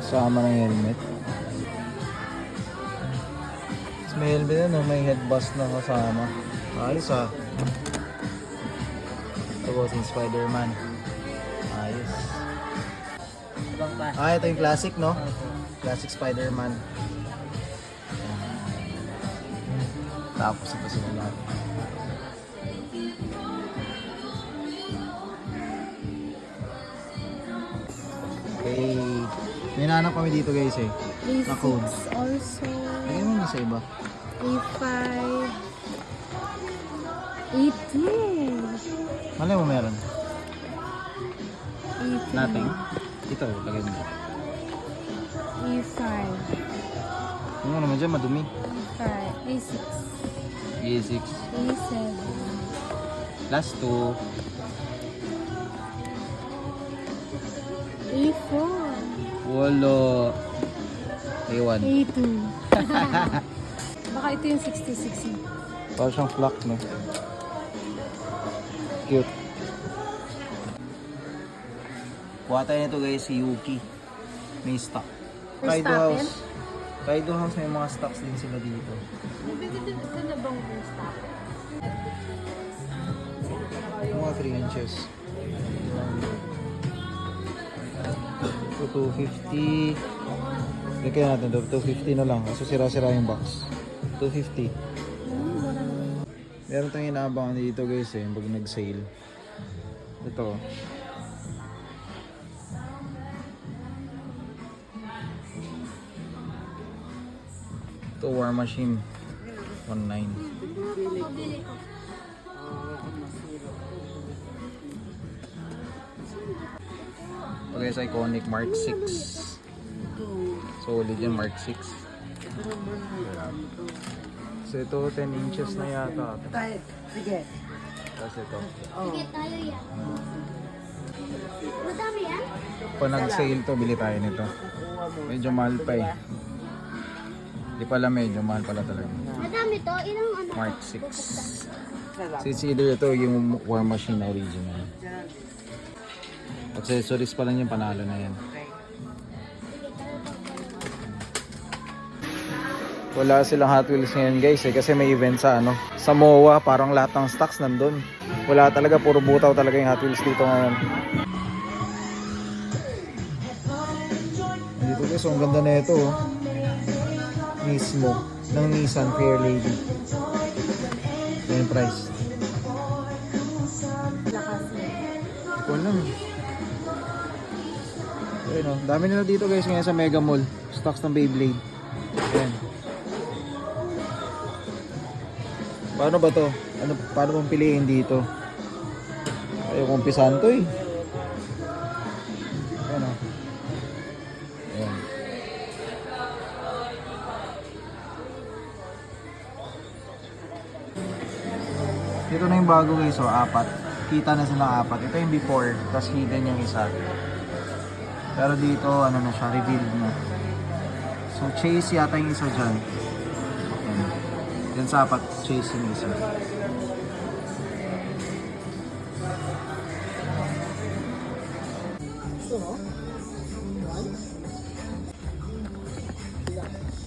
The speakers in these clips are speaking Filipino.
Sama ng helmet. May helmet na, no? May head bust na kasama. Ayos ah. Ito po si Spider-Man. Ayos. Ah, ito yung classic, no? Classic Spider-Man. Tapos ito sila lahat. Okay. May nahanap kami dito guys eh. Na code. Also. Lagyan mo na sa iba. A5. A2. Malay mo meron. A3. Nothing. Ito, lagay mo. A5. Ano naman dyan, madumi. A5. A6. A6. A7. Last 2. A4. Walo. A1. A2. Baka ito yung 66. Parang siyang flock, no? Cute. Kuha tayo nito guys, si Yuki. May stock. Kaido Verstappen? House. Kaido House may mga stocks din sila dito. Ito na bang Verstappen? Mga 3 inches. Ito 250. Lagyan natin ito. 250 na lang. Kasi sira-sira yung box. 250. Meron tayong inaabangan dito guys eh. Pag nag-sale. Ito. Ito war machine. 19. Okay, sa iconic Mark 6. Solid yung Mark 6. So ito 10 inches na yata. Sige. Tapos ito. Sige tayo yan. Madami yan? Pag nag-sale to, bili tayo nito. Medyo mahal pa eh. Di pala medyo mahal pala talaga. Madami to? Ilang ano? Mark 6. So it's either ito yung war machine na original. Accessories pa lang yung panalo na yan. Wala silang Hot Wheels ngayon guys eh, kasi may event sa ano, sa MOA, parang lahat ng stocks nandun. Wala talaga, puro butaw talaga yung Hot Wheels dito ngayon. Dito guys, ang ganda na ito oh. Mismo ng Nissan Fair Lady. Yan yung price. Ito lang. Ayun oh, dami nila dito guys ngayon sa Mega Mall. Stocks ng Beyblade. Ayan. Paano ba to? Paano mong piliin dito? Ayaw kong umpisahan to eh. Ayan o. Ayan. Dito na yung bago guys, so 4. Kita na silang 4. Ito yung before, tapos hidden yung isa. Pero dito, ano na siya, revealed na. So Chase yata yung isa dyan. Ayan. Yan sa 4, Chase yung isa.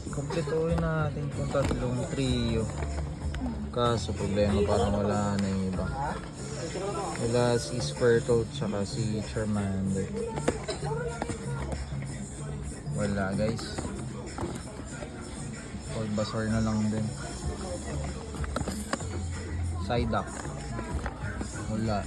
Kompletuhin natin kung tatlong trio. Kaso problema parang wala na yung iba. Wala si Squirtle tsaka si Charmander. Wala guys. Bulbasaur na lang din. Psyduck. Wala.